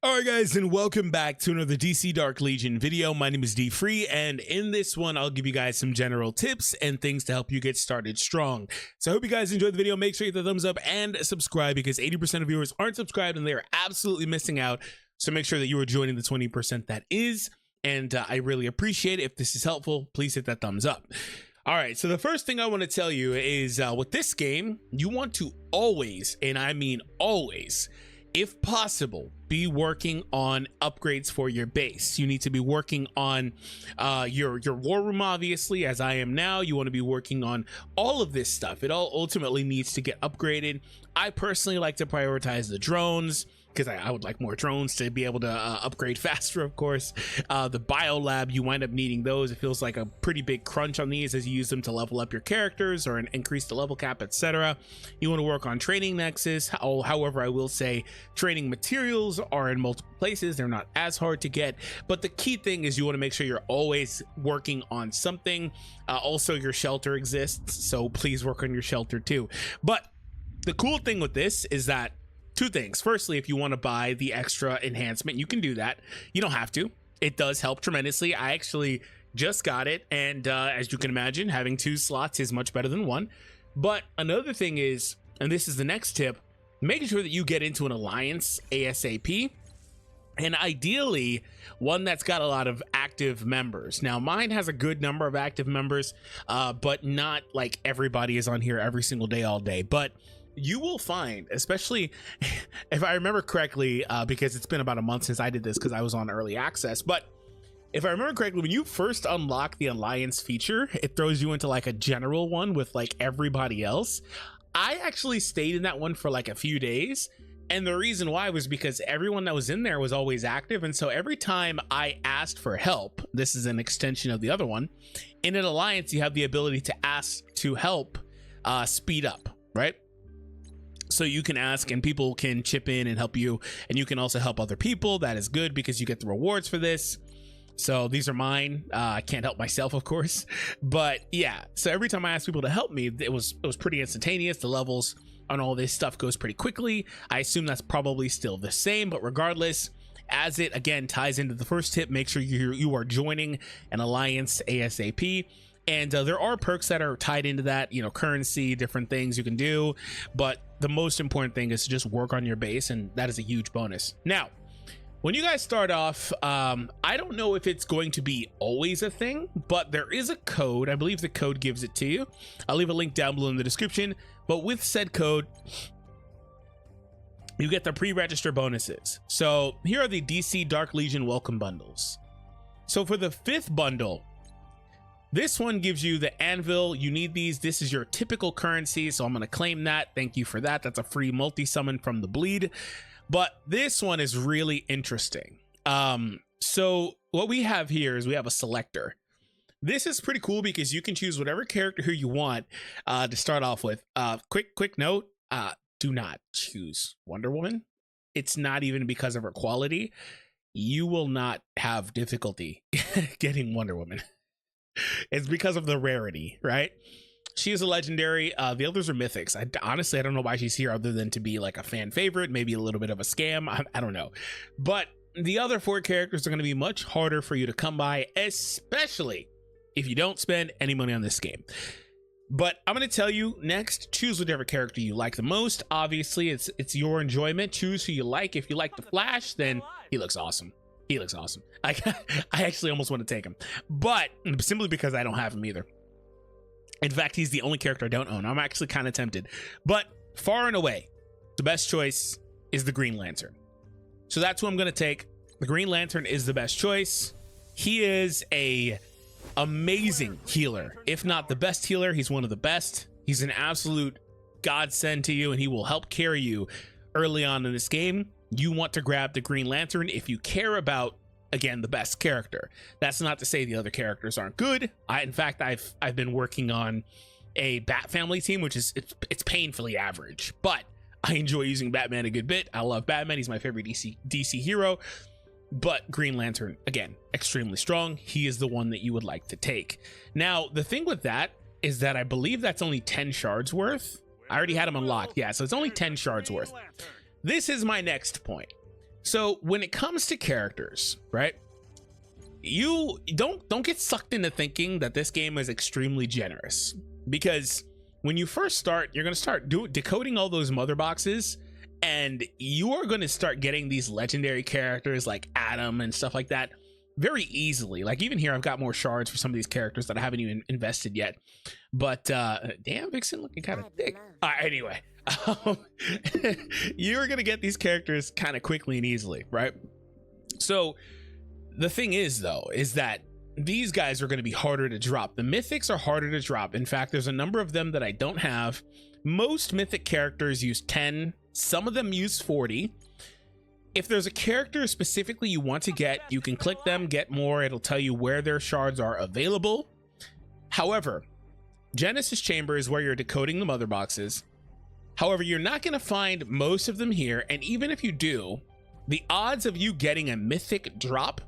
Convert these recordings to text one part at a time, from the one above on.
Alright guys, and welcome back to another DC Dark Legion video. My name is D-Free, and in this one I'll give you guys some general tips and things to help you get started strong. So I hope you guys enjoyed the video. Make sure you hit the thumbs up and subscribe, because 80% of viewers aren't subscribed and they are absolutely missing out. So make sure that you are joining the 20% that is, and I really appreciate it. If this is helpful, please hit that thumbs up. Alright, so the first thing I want to tell you is with this game, you want to always, and I mean always, if possible, be working on upgrades for your base. You need to be working on your war room, obviously, as I am now. You want to be working on all of this stuff. It all ultimately needs to get upgraded. I personally like to prioritize the drones, because I would like more drones to be able to upgrade faster, of course. The bio lab, you wind up needing those. It feels like a pretty big crunch on these as you use them to level up your characters or increase the level cap, etc. You want to work on training nexus. However, I will say training materials are in multiple places. They're not as hard to get, but the key thing is you want to make sure you're always working on something. Also, your shelter exists, so please work on your shelter too. But the cool thing with this is that two things. Firstly, if you want to buy the extra enhancement, you can do that. You don't have to. It does help tremendously. I actually just got it, and as you can imagine, having 2 slots is much better than 1. But another thing is, and this is the next tip, making sure that you get into an alliance ASAP, and ideally one that's got a lot of active members. Now mine has a good number of active members, but not like everybody is on here every single day all day. But you will find, especially if I remember correctly, because it's been about a month since I did this because I was on early access, but if I remember correctly, when you first unlock the alliance feature, it throws you into like a general one with like everybody else. I actually stayed in that one for like a few days, and the reason why was because everyone that was in there was always active, and so every time I asked for help, this is an extension of the other one, in an alliance you have the ability to ask to help speed up, right? So you can ask and people can chip in and help you, and you can also help other people. That is good because you get the rewards for this. So these are mine. I can't help myself, of course, but yeah, so every time I asked people to help me, it was pretty instantaneous. The levels on all this stuff goes pretty quickly. I assume that's probably still the same, but regardless, as it again ties into the first tip, make sure you are joining an alliance ASAP. And there are perks that are tied into that, you know, currency, different things you can do, but the most important thing is to just work on your base, and that is a huge bonus. Now, when you guys start off, I don't know if it's going to be always a thing, but there is a code. I believe the code gives it to you. I'll leave a link down below in the description, but with said code, you get the pre-register bonuses. So here are the DC Dark Legion welcome bundles. So for the 5th bundle, this one gives you the anvil. You need these. This is your typical currency, so I'm going to claim that. Thank you for that. That's a free multi-summon from the bleed. But this one is really interesting. So what we have here is we have a selector. This is pretty cool because you can choose whatever character who you want to start off with. Quick note, do not choose Wonder Woman. It's not even because of her quality. You will not have difficulty getting Wonder Woman. It's because of the rarity, right? She is a legendary. The others are mythics. Honestly, I don't know why she's here other than to be like a fan favorite, maybe a little bit of a scam. I don't know. But the other 4 characters are going to be much harder for you to come by, especially if you don't spend any money on this game. But I'm going to tell you next, choose whichever character you like the most. Obviously, it's your enjoyment. Choose who you like. If you like the Flash, then he looks awesome. He looks awesome. I actually almost want to take him, but simply because I don't have him either. In fact, he's the only character I don't own. I'm actually kind of tempted, but far and away, the best choice is the Green Lantern. So that's who I'm going to take. The Green Lantern is the best choice. He is a amazing healer. If not the best healer, he's one of the best. He's an absolute godsend to you, and he will help carry you early on in this game. You want to grab the Green Lantern if you care about, again, the best character. That's not to say the other characters aren't good. In fact, I've been working on a Bat Family team, which is it's painfully average, but I enjoy using Batman a good bit. I love Batman. He's my favorite DC hero. But Green Lantern, again, extremely strong. He is the one that you would like to take. Now, the thing with that is that I believe that's only 10 shards worth. I already had him unlocked. Yeah, so it's only 10 shards worth. This is my next point. So when it comes to characters, right, you don't get sucked into thinking that this game is extremely generous, because when you first start, you're going to start decoding all those mother boxes, and you are going to start getting these legendary characters like Adam and stuff like that very easily. Like even here, I've got more shards for some of these characters that I haven't even invested yet. But damn, Vixen looking kind of thick. Anyway, you're going to get these characters kind of quickly and easily, right? So the thing is, though, is that these guys are going to be harder to drop. The mythics are harder to drop. In fact, there's a number of them that I don't have. Most mythic characters use 10. Some of them use 40. If there's a character specifically you want to get, you can click them, get more. It'll tell you where their shards are available. However, Genesis Chamber is where you're decoding the mother boxes. However, you're not going to find most of them here. And even if you do, the odds of you getting a mythic drop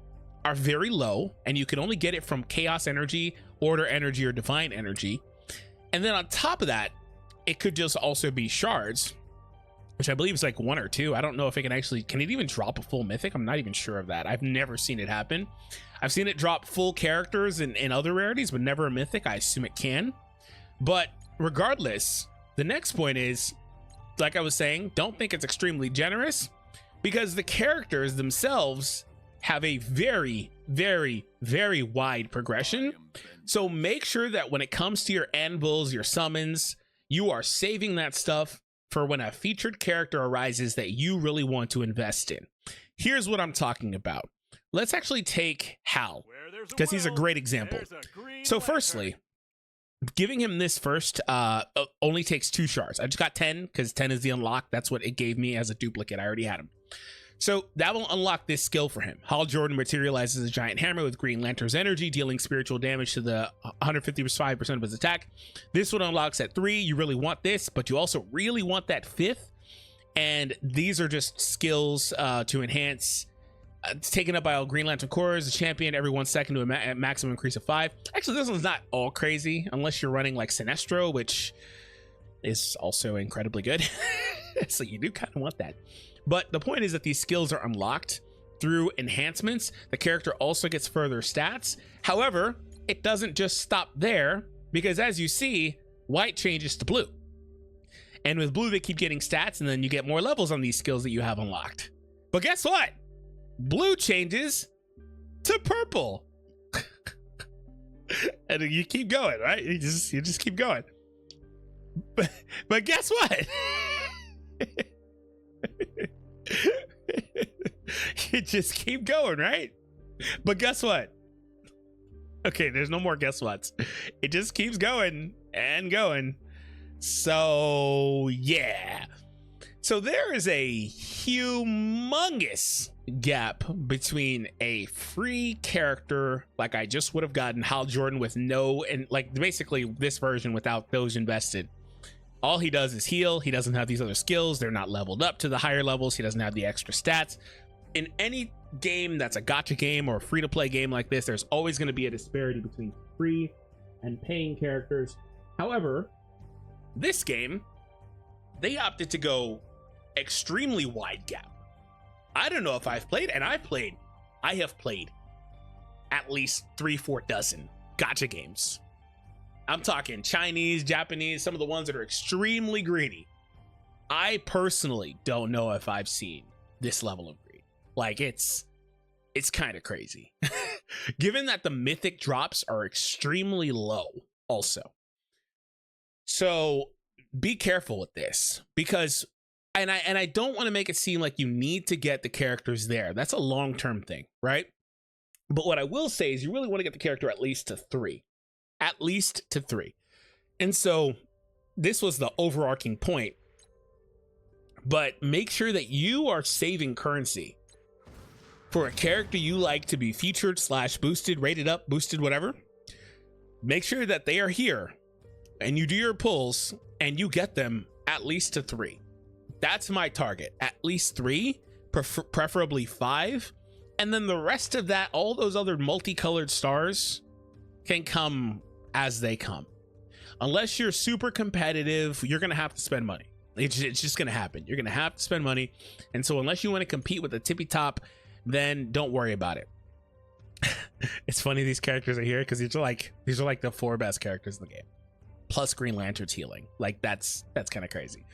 are very low, and you can only get it from chaos energy, order energy, or divine energy. And then on top of that, it could just also be shards, which I believe is like 1 or 2. I don't know if it can it even drop a full mythic? I'm not even sure of that. I've never seen it happen. I've seen it drop full characters and other rarities, but never a mythic. I assume it can. But regardless, the next point is, like I was saying, don't think it's extremely generous, because the characters themselves have a very, very, very wide progression. So make sure that when it comes to your anvils, your summons, you are saving that stuff for when a featured character arises that you really want to invest in. Here's what I'm talking about. Let's actually take Hal, because he's a great example. So firstly, giving him this first only takes 2 shards. I just got 10 because 10 is the unlock. That's what it gave me as a duplicate. I already had him. So that will unlock this skill for him. Hal Jordan materializes a giant hammer with Green Lantern's energy, dealing spiritual damage to the 155% of his attack. This one unlocks at 3. You really want this, but you also really want that 5th. And these are just skills to enhance. It's taken up by all Green Lantern cores, the champion every 1 second to a maximum increase of 5. Actually, this one's not all crazy unless you're running like Sinestro, which is also incredibly good. So you do kind of want that. But the point is that these skills are unlocked through enhancements. The character also gets further stats. However, it doesn't just stop there, because as you see, white changes to blue. And with blue, they keep getting stats, and then you get more levels on these skills that you have unlocked. But guess what? Blue changes to purple. And you keep going, right? You just keep going. But guess what? You just keep going, right? But guess what? Okay, there's no more guess whats. It just keeps going and going. So yeah. So there is a humongous gap between a free character like I just would have gotten, Hal Jordan, with no, and like basically this version without those invested. All he does is heal. He doesn't have these other skills. They're not leveled up to the higher levels. He doesn't have the extra stats. In any game that's a gacha game or a free-to-play game like this, there's always going to be a disparity between free and paying characters. However, this game, they opted to go extremely wide gap. I don't know if I've played, and I have played at least 3-4 dozen gacha games. I'm talking Chinese, Japanese, some of the ones that are extremely greedy. I personally don't know if I've seen this level of greed. Like, it's kind of crazy. Given that the mythic drops are extremely low also. So be careful with this, because and I don't want to make it seem like you need to get the characters there. That's a long-term thing, right? But what I will say is you really want to get the character at least to 3. At least to 3. And so this was the overarching point. But make sure that you are saving currency for a character you like to be featured / boosted, rated up, boosted, whatever. Make sure that they are here and you do your pulls and you get them at least to 3. That's my target. At least 3, preferably 5. And then the rest of that, all those other multicolored stars can come as they come. Unless you're super competitive, you're going to have to spend money. It's just gonna happen. You're gonna have to spend money, and so unless you want to compete with the tippy top, then don't worry about it. It's funny these characters are here because these are like the 4 best characters in the game, plus Green Lantern's healing. Like that's kind of crazy.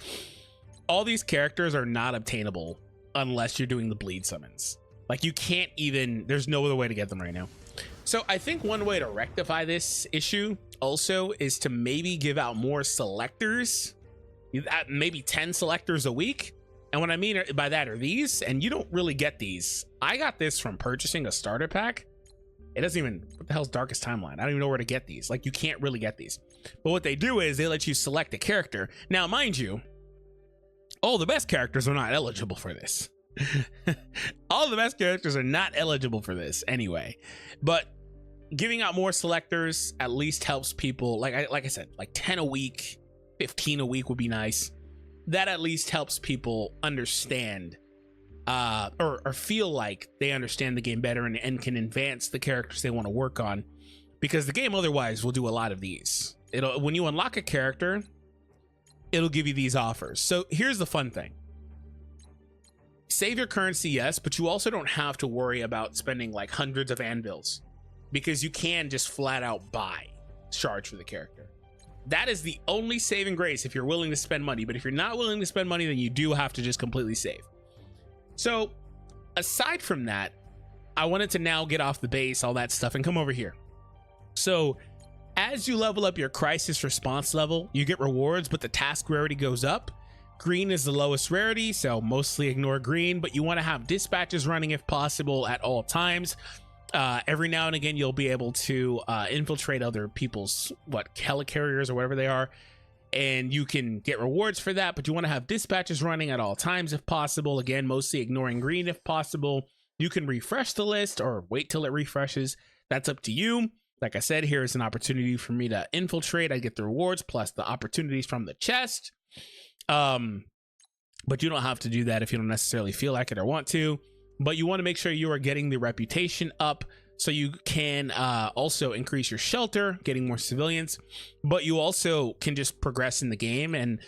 All these characters are not obtainable unless you're doing the bleed summons. Like you can't even, there's no other way to get them right now. So I think one way to rectify this issue also is to maybe give out more selectors, maybe 10 selectors a week. And what I mean by that are these, and you don't really get these. I got this from purchasing a starter pack. It doesn't even, what the hell's Darkest Timeline? I don't even know where to get these. Like you can't really get these. But what they do is they let you select a character. Now, mind you, all the best characters are not eligible for this. All the best characters are not eligible for this anyway. But giving out more selectors at least helps people. Like I said, like 10 a week, 15 a week would be nice. That at least helps people understand or feel like they understand the game better and can advance the characters they want to work on, because the game otherwise will do a lot of these. When you unlock a character, it'll give you these offers. So here's the fun thing. Save your currency, yes, but you also don't have to worry about spending like hundreds of anvils, because you can just flat out buy shards for the character. That is the only saving grace if you're willing to spend money. But if you're not willing to spend money, then you do have to just completely save. So aside from that, I wanted to now get off the base, all that stuff, and come over here. So as you level up your crisis response level, you get rewards, but the task rarity goes up. Green is the lowest rarity, so mostly ignore green, but you want to have dispatches running if possible at all times. Every now and again, you'll be able to infiltrate other people's helicarriers or whatever they are, and you can get rewards for that. But you want to have dispatches running at all times if possible. Again, mostly ignoring green if possible. You can refresh the list or wait till it refreshes. That's up to you. Like I said, here is an opportunity for me to infiltrate. I get the rewards plus the opportunities from the chest. But you don't have to do that if you don't necessarily feel like it or want to. But you want to make sure you are getting the reputation up so you can also increase your shelter, getting more civilians. But you also can just progress in the game and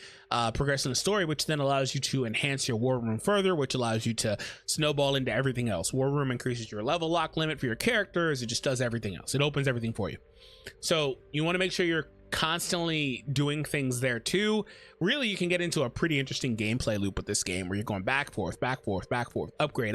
progress in the story, which then allows you to enhance your war room further, which allows you to snowball into everything else. War room increases your level lock limit for your characters. It just does everything else. It opens everything for you. So you want to make sure you're constantly doing things there too. Really, you can get into a pretty interesting gameplay loop with this game where you're going back, forth, upgrade.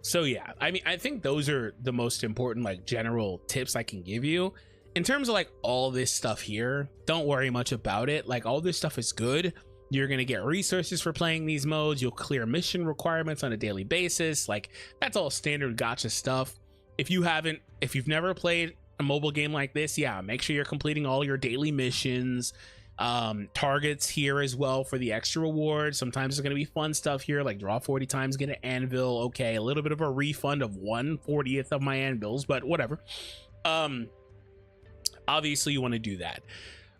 So yeah, I mean, I think those are the most important like general tips I can give you. In terms of like all this stuff here, don't worry much about it. Like all this stuff is good. You're going to get resources for playing these modes. You'll clear mission requirements on a daily basis. Like that's all standard gacha stuff. If you've never played a mobile game like this, yeah, make sure you're completing all your daily missions, targets here as well for the extra rewards. Sometimes there's going to be fun stuff here, like draw 40 times, get an anvil. Okay, a little bit of a refund of 1/40th of my anvils, but whatever. Obviously you want to do that,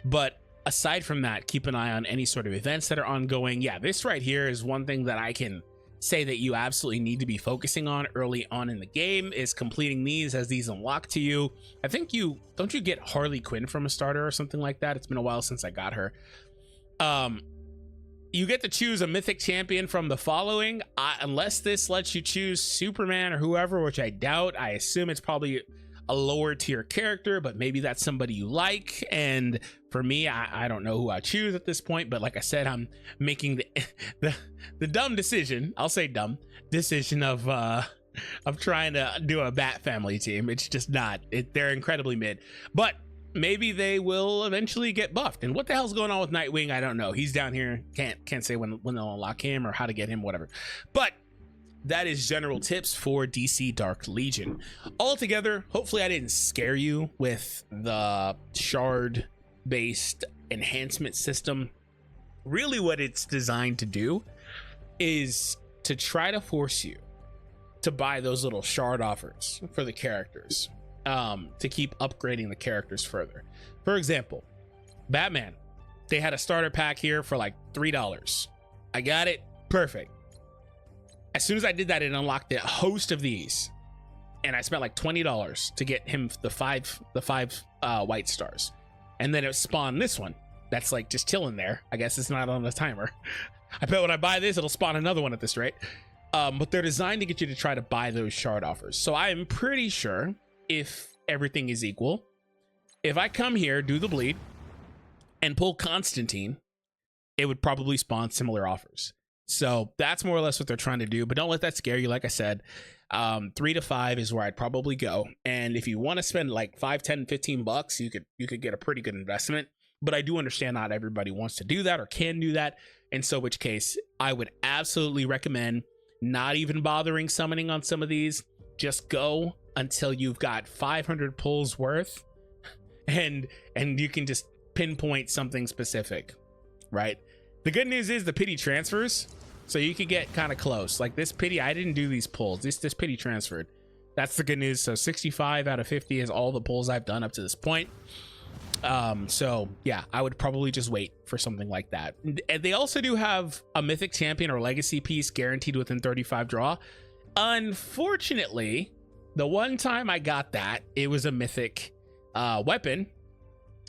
but aside from that, keep an eye on any sort of events that are ongoing. Yeah, this right here is one thing that I can say that you absolutely need to be focusing on early on in the game, is completing these as these unlock to you. I think don't you get Harley Quinn from a starter or something like that? It's been a while since I got her. You get to choose a mythic champion from the following, unless this lets you choose Superman or whoever, which I doubt. I assume it's probably a lower tier character, but maybe that's somebody you like. And for me, I don't know who I choose at this point, but like I said, I'm making the dumb decision, I'll say dumb decision of trying to do a Bat Family team. It's just not, they're incredibly mid, but maybe they will eventually get buffed. And what the hell's going on with Nightwing? I don't know. He's down here. Can't say when they'll unlock him or how to get him, whatever. But that is general tips for DC Dark Legion. Altogether, hopefully I didn't scare you with the shard based enhancement system. Really what it's designed to do is to try to force you to buy those little shard offers for the characters, to keep upgrading the characters further. For example, Batman, they had a starter pack here for like $3. I got it, perfect. As soon as I did that, it unlocked a host of these, and I spent like $20 to get him the five white stars, and then it spawned this one. that's like just chilling there. I guess it's not on the timer. I bet when I buy this, it'll spawn another one at this rate. But they're designed to get you to try to buy those shard offers. So I am pretty sure if everything is equal, if I come here, do the bleed, and pull Constantine, it would probably spawn similar offers. So that's more or less what they're trying to do, but don't let that scare you. Like I said, 3 to 5 is where I'd probably go. And if you want to spend like 5, 10, 15 bucks, you could get a pretty good investment. But I do understand not everybody wants to do that or can do that. And so which case I would absolutely recommend not even bothering summoning on some of these. Just go until you've got 500 pulls worth and you can just pinpoint something specific, right? The good news is the pity transfers, so you could get kind of close. Like this pity, I didn't do these pulls. This pity transferred. That's the good news. So 65 out of 50 is all the pulls I've done up to this point. So yeah, I would probably just wait for something like that. And they also do have a mythic champion or legacy piece guaranteed within 35 draw. Unfortunately, the one time I got that, it was a mythic weapon,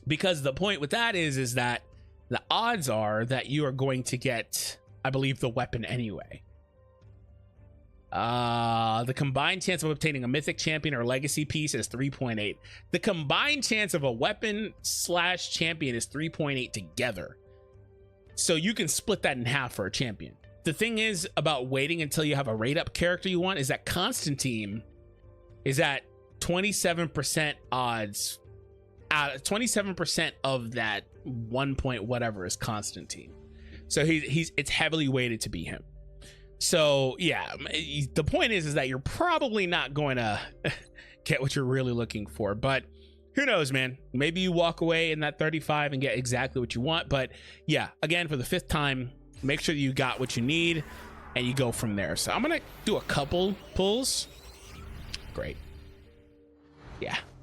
because the point with that is that the odds are that you are going to get, I believe, the weapon anyway. The combined chance of obtaining a mythic champion or legacy piece is 3.8. The combined chance of a weapon / champion is 3.8 together. So you can split that in half for a champion. The thing is about waiting until you have a rate up character you want is that Constantine is at 27% odds. 27% of that 1 point whatever is Constantine. So it's heavily weighted to be him. So yeah, the point is that you're probably not going to get what you're really looking for, but who knows, man? Maybe you walk away in that 35 and get exactly what you want. But yeah, again, for the 5th time, make sure you got what you need and you go from there. So I'm gonna do a couple pulls. Great.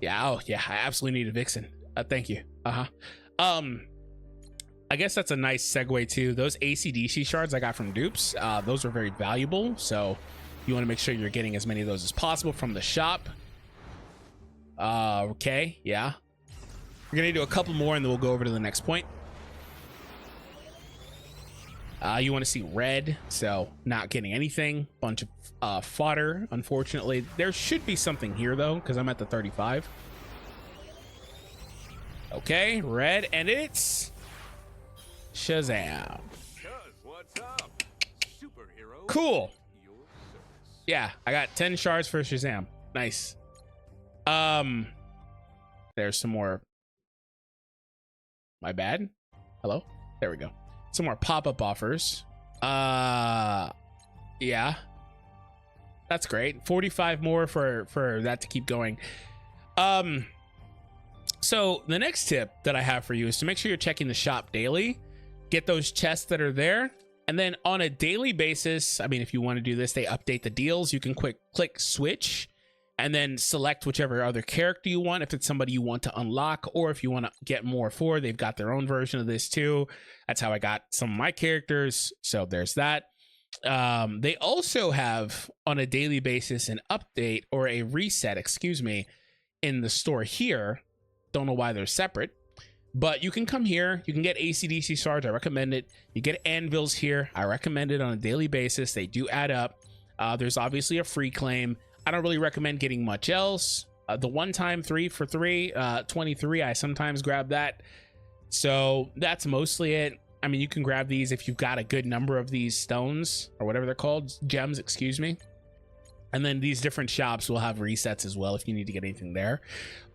Yeah, oh yeah, I absolutely need a Vixen. Thank you. I guess that's a nice segue to those AC/DC shards I got from dupes. Those are very valuable, so you want to make sure you're getting as many of those as possible from the shop. Okay, yeah. We're gonna do a couple more and then we'll go over to the next point. You want to see red, so not getting anything. Bunch of fodder, unfortunately. There should be something here though, because I'm at the 35. Okay, red, and it's Shazam. What's up? Superhero. Cool. Yeah, I got 10 shards for Shazam. Nice. There's some more. My bad. Hello? There we go. Some more pop-up offers. Yeah. That's great. 45 more for that to keep going. So the next tip that I have for you is to make sure you're checking the shop daily. Get those chests that are there, and then on a daily basis, I mean, if you want to do this, they update the deals. You can click switch and then select whichever other character you want, if it's somebody you want to unlock, or if you want to get more for. They've got their own version of this too. That's how I got some of my characters, so there's that. They also have on a daily basis an update or a reset, excuse me, in the store here. Don't know why they're separate. But you can come here, you can get AC/DC shards, I recommend it. You get anvils here, I recommend it on a daily basis. They do add up. There's obviously a free claim. I don't really recommend getting much else. The one-time 3 for 3, 23, I sometimes grab that. So that's mostly it. I mean, you can grab these if you've got a good number of these stones, or whatever they're called, gems, excuse me. And then these different shops will have resets as well if you need to get anything there.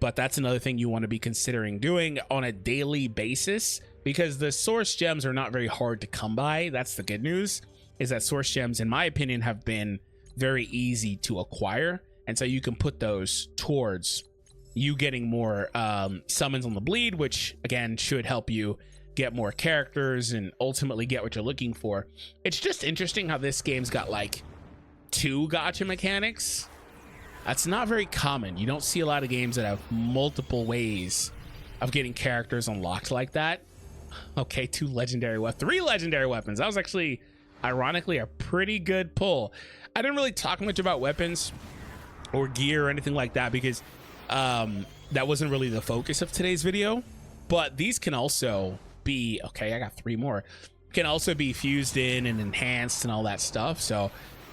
But that's another thing you want to be considering doing on a daily basis, because the source gems are not very hard to come by. That's the good news, is that source gems, in my opinion, have been very easy to acquire. And so you can put those towards you getting more summons on the bleed, which again should help you get more characters and ultimately get what you're looking for. It's just interesting how this game's got like 2 gacha mechanics. That's not very common. You don't see a lot of games that have multiple ways of getting characters unlocked like that. Okay, 2 legendary weapons, 3 legendary weapons. That was actually ironically a pretty good pull. I didn't really talk much about weapons or gear or anything like that because that wasn't really the focus of today's video, but these can also be, okay, I got 3 more, can also be fused in and enhanced and all that stuff. So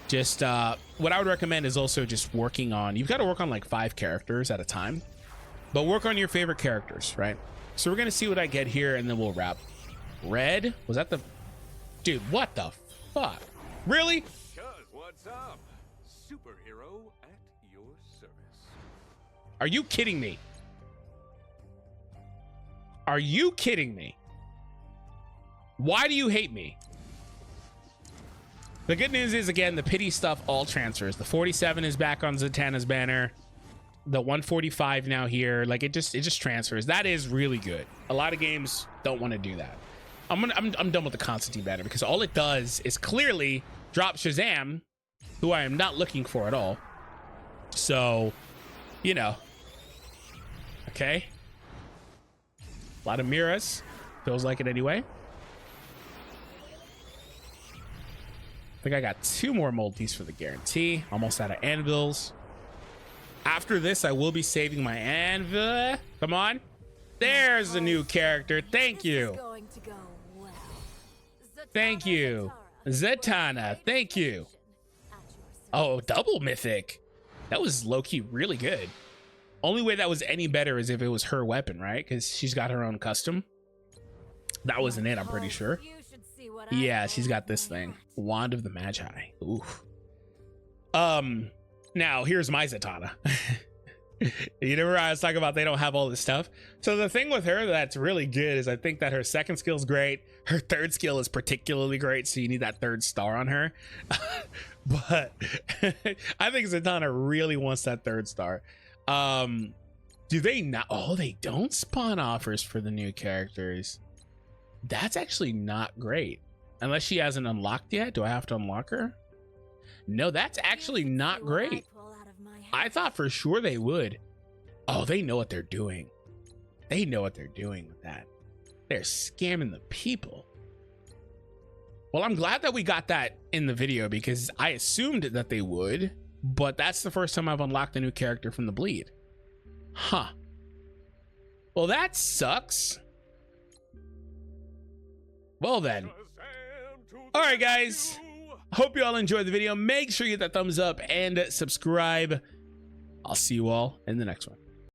just what I would recommend is also just working on, you've got to work on like 5 characters at a time, but work on your favorite characters, right? So we're gonna see what I get here and then we'll wrap. Red, was that the dude? What the fuck? Really? What's up? Superhero at your service. Are you kidding me? Are you kidding me? Why do you hate me? The good news is, again, the pity stuff all transfers. The 47 is back on Zatanna's banner. The 145 now here, like it just transfers. That is really good. A lot of games don't want to do that. I'm done with the Constantine banner because all it does is clearly drop Shazam, who I am not looking for at all. So, you know, okay. A lot of Miras, feels like it anyway. I think I got 2 more multis for the guarantee. Almost out of anvils. After this, I will be saving my anvil. Come on. There's a new character. Thank you. Thank you. Zatanna. Thank you. Oh, double mythic. That was low-key really good. Only way that was any better is if it was her weapon, right? Because she's got her own custom. That wasn't it, I'm pretty sure. Yeah, she's got this thing. Wand of the Magi. Oof. Now, here's my Zatanna. You never I was talking about they don't have all this stuff. So the thing with her that's really good is I think that her second skill is great. Her third skill is particularly great, so you need that 3rd star on her. But I think Zatanna really wants that 3rd star. Do they not? Oh, they don't spawn offers for the new characters. That's actually not great. Unless she hasn't unlocked yet. Do I have to unlock her? No, that's actually not great. I thought for sure they would. Oh, they know what they're doing. They know what they're doing with that. They're scamming the people. Well, I'm glad that we got that in the video because I assumed that they would, but that's the first time I've unlocked a new character from the bleed. Huh. Well, that sucks. Well then. All right, guys. Hope you all enjoyed the video. Make sure you hit that thumbs up and subscribe. I'll see you all in the next one.